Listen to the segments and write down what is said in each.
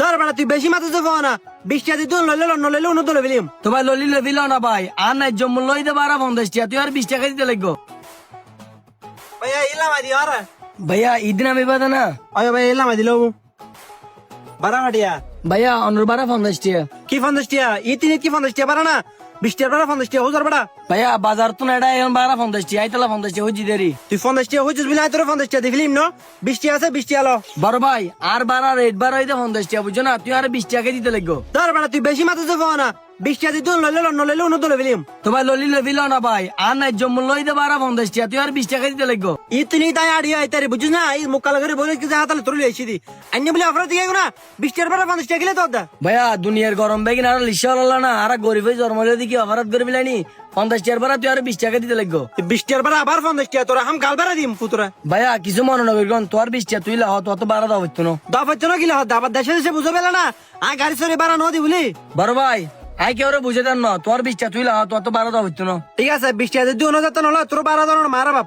তোর বেড়া তুই বেশি মাথা তো না 20 টাকা দিতে লইলে অন্য দলে ফেলিম। তো ভাই ললিলে দিল না ভাই, আর নাই জম্মু লই দে 50 টাকা, তুই আর 20 টাকা দিতে লাগবো। ভাইয়া ইলাম আদি আর ভাইয়া ঈদ না বিবাদ না। ওই ভাই ইলাম আদি লো বারা হাটিয়া ভাইয়া অনর 50 টাকা। কি 50 টাকা ইতিনি কি 50 টাকা বারা না 20 টাকা বারা 50 টাকা হুজার বেড়া। ভাইয়া বাজার তো না এটা এখন 50 টাকা, আইতলা 50 টাকা হইছি দেরি। তুই 50 টাকা হইছিস বিলাই তোর 50 টাকা দি ফিলিম ন 20 টাকা আছে 20 টাকা লো। বড় ভাই আর বাড়া রেট বাড়া হইতে 50 টাকা, বুঝছো না, তুই আর 20 টাকা দিতে লাগবো। তোর বেড়া তুই বেশি মাথা তো না 20 টাকা দিতে লইলে অন্য দলে ফেলিম। তো ভাই ললিলে দিল না ভাই, আর নাই জম্মু লই দে 50 টাকা, তুই আর 20 টাকা দিতে লাগবো। ইতিনি তাই আড়িয়া আইতারে বুঝছিস না এই মুকাল করে বলে কি হাতালে তোর লইছি দি আন্য বলে অফার দিয়ে না 20 টাকা বারা 50 টাকা গেলে তোর দা। ভাইয়া দুনিয়ার গরম বেগিন আর লিশা হল না, আর গরিব জন্ম দেখি অফারত করে বিলাইনি 50 টাকার বারা তুই আর 20 টাকা দিতে লাগবো। 20 টাকা বারা আবার 50 টাকা তোরা হাম গাল বারা দিম পুতরা। ভাইয়া কিছু মনে না করিগন, তোর 20 টাকা তুই লাহ তত বাড়া দাও হইতো না। দাফার জন্য গিলা হত আবার দেশে দেশে বুঝে পেলে না আয় গাড়ি সরে বারা নদি বলি। বড় ভাই আই কেউ বুঝে দেন না, তোর 20 টাকা তুই লাহ তত বাড়া দাও হইতো না। ঠিক আছে 20 টাকা যদি 9,000 নলা তোর 12,000 মারা বাপ।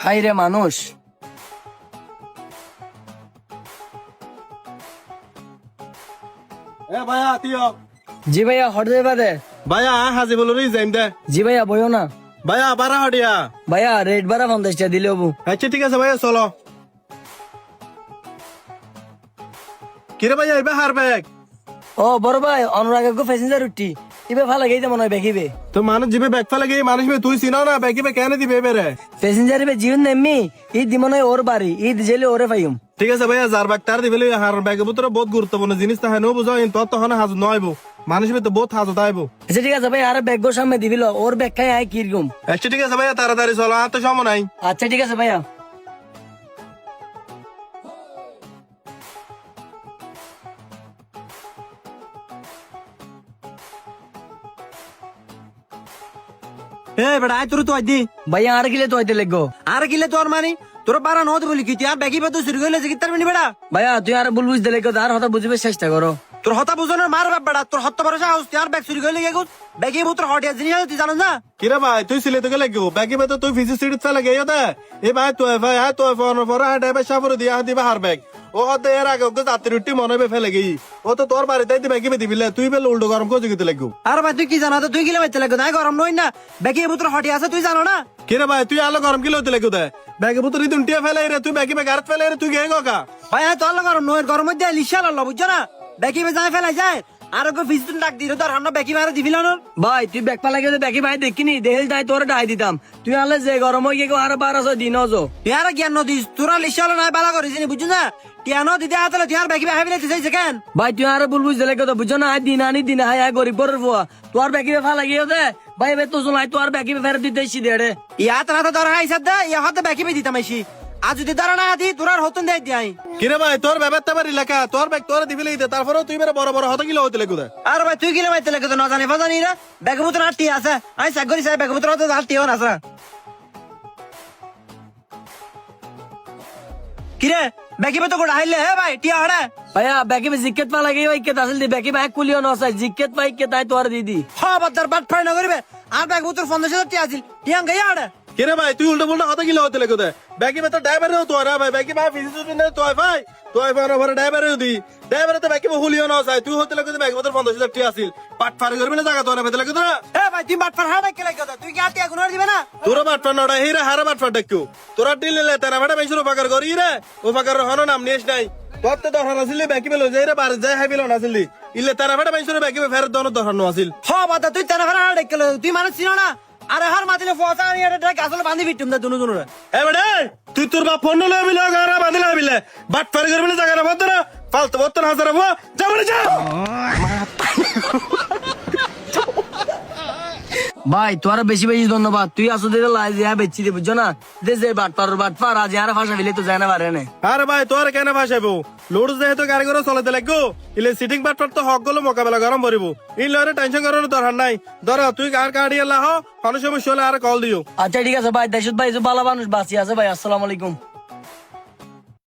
হাই রে মানুষ। এ ভাইয়া তিও জি ভাইয়া হট যাইবা দে। ভাইয়া হাজি বলো রে যাইম দে। জি ভাইয়া বইও না। ভাইয়া বারা হডিয়া। ভাইয়া রেট বাড়া 50 টাকা দিলে হবো। আচ্ছা ঠিক আছে ভাইয়া চলো। কিরে ভাইয়া এবার হার ব্যাগ ও বড় ভাই অনুরাগ প্যাসেঞ্জার উঠি ইবে ভালো গেইতে মনে হয় বেকিবে। তো মানুষ জিবে ব্যাগ ফেলে গিয়ে মানুষ তুই চিনাও না ব্যাগিবে কেন দিবে এবারে। প্যাসেঞ্জার ইবে জীবন নেমনি ঈদ দিমন ওর বাড়ি ঈদ জেলে ওরে পাইম। ঠিক আছে ভাইয়া যার ব্যাগ তার দিবে হার ব্যাগের ভিতরে বহুত গুরুত্বপূর্ণ জিনিস তা হেন বুঝো তোর তখন হাজত নয়বো মানুষ তো বহুত হাজত আইবো। আচ্ছা ঠিক আছে ভাই আর ব্যাগ সামনে দিবিল ওর ব্যাগ খাই আয় কিরকম। আচ্ছা ঠিক আছে ভাইয়া তাড়াতাড়ি চলো আর তো সময় নাই। আচ্ছা ঠিক আছে ভাইয়া। এ বেটা আয় তোর তো আই দি ভাইয়া আর গিলে তো হইতে লাগবো। আর গিলে তোর মানি তোর বারা নদ বলি কি তুই আর ব্যাগি পাতো শুরু করলে যে কিতার মানি বেটা। ভাইয়া তুই আর ভুল বুঝতে লাগবো, আর হঠাৎ বুঝবে চেষ্টা করো। তোর হতা বুঝনের মার বাপ বেটা তোর হত্তা ভরসা হাউস তুই আর ব্যাগ চুরি করলে গেগুস ব্যাগি তোর হটিয়া জিনিস তুই জানো না। কিরে ভাই তুই সিলে তো গেলে গো ব্যাগি তো তুই ফিজি সিট ফেলে গিয়ে দে এ ভাই তুই ভাই হ্যাঁ তুই ফোন পর হ্যাঁ ডেবে সাফরে দিয়া দিবা হার ব্যাগ ও হতে এর আগে ওকে জাতি রুটি মনে হবে ফেলে গই ও তো তোর বাড়িতে ব্যাগি দিবিলে তুই বেলে উল্টো গরম করে দিতে লাগবো। আর ভাই তুই কি জানো তুই গিলে বাইতে লাগো না গরম নই না ব্যাগি তোর হটিয়া আছে তুই জানো না। কিরে ভাই তুই আলো গরম কিলো হতে লাগো দে ব্যাগের ভিতরে রিদুন টিয়া ফেলে রে তুই ব্যাগি ব্যাগ আর ফেলে রে তুই গে গা ভাই হ্যাঁ তোর গরম নই গরম মধ্যে লিশা লাল বুঝছো না ব্যাগি যায় ফেলাই যায় আর ওকে ফিজতুন ডাক দিল তোর হামনা ব্যাগি মারা দিবিল না। ভাই তুই ব্যাগ পালা গেলে ব্যাগি ভাই দেখিনি দেহেল তাই তোর ডাই দিতাম তুই আলে যে গরম হয়ে গিয়ে আর 1200 দিন যো তুই আর জ্ঞান নদিস তোরা লিশা নাই বালা করিস বুঝছো না টিয়ানো দিতে হাতলে তুই আর ব্যাগি ভাবিলে তুই যাইছে কেন। ভাই তুই আর ভুল বুঝতে লাগতো বুঝছো না, দিন আনি দিন হাই গরিব গরের ফুয়া তোর ব্যাগি ফালা গিয়ে দে ভাই বে তো জলাই তোর ব্যাগি ফেরত দিতে এসি দে রে। ইয়াত রাতে ধরা হাইসাদ দে ইয়া হাতে ব্যাগি দিতাম আইসি আজ যদি ধরা না দি তোর আর হতন দেই দিয়াই। কিরে ভাই তোর ব্যাপারটা বাড়ি লেখা তোর ব্যাগ তোর দিবিলে দে তারপরে তুই বেরে বড় বড় হতে কিলো হতে লাগো দে। আর ভাই তুই গিলে বাইতে লাগে তো না জানি ফাজানি রে ব্যাগ বুতর আটি আছে আই সাগরি সাহেব ব্যাগ বুতর তো আটিও না আছে। কিরে ব্যাগি তো গোড়া হাইলে হে ভাই টিয়া হড়ে ভাইয়া ব্যাগি মে জিক্কেত পা লাগে ভাই কে আসল দি ব্যাগি ভাই কুলিও না আছে জিক্কেত পাই কে তাই তোর দিদি হ্যাঁ বাদার বাট ফাই না করিবে আর ব্যাগ বুতর 15,000 টিয়া আছিল টিয়া গাই হড়ে। কিরে ভাই তুই উল্টো পুল্টো হতে কিলো হতে লাগো দে ব্যাগি তো ড্রাইভার তো রা ভাই ব্যাগি ভাই ফিজি সুবি না তো ভাই ওভার ড্রাইভার দি ড্রাইভার তো ব্যাগি হুলিও না চাই তুই হতে লাগো দে ব্যাগি তো 15,000 টিয়া আছিল পাট ফার করবি না জায়গা তো না বেতে লাগো না। এ ভাই তুই বাট ফার হাড়ে কে লাগে তুই কি আটিয়া গুনার দিবে না। তোরা বাট ফার নড়া হিরে হারা বাট ফার ডাকিও তোরা দিলে তারা বেটা বেশি উপকার করি রে উপকার হনো নাম নিস নাই তোর তো দরকার আছিল ব্যাগি বেলো যাই রে বার যাই হাইবিলো না আছিল ইলে তারা বেটা বেশি ব্যাগি ফেরত দন দরকার ন আছিল। হ্যাঁ বাদা তুই তেনা ফার হাড়ে কে তুই মানে চিনো না আরে হার মাতিলে ফসা আনি এটা ডাক আসলে বাঁধি বিটুম দা দুনু দুনু রে। এ বেটা তুই তোর বাপ ফোন লয়ে বিলে গারা বাঁধিলে বিলে বাট ফার করবি না জায়গা না বদ না ফালতু 72,000 হবো যা বলে যা। ভাই তোর বেশি বেশি ধন্যবাদ তুই আসো দিলে লাই যা বেচি দে বুঝছো না দে যে বাট পার আজ আর ভাষা বিলে তো যায় না পারে না। আরে ভাই তোর কেন ভাসাইবো লোড যেহেতু গাড়ি করে চলাতে লাগবো ইলে সিটিং বাট তো হক গুলো মোকাবেলা গরম করিব ইন লরে টেনশন করার দরকার নাই ধর তুই আর গাড়ি এলা হ কোনো সমস্যা হলে আর কল দিও। আচ্ছা ঠিক আছে ভাই দেশত ভাই যে ভালো মানুষ বাঁচি আছে ভাই আসসালামু আলাইকুম।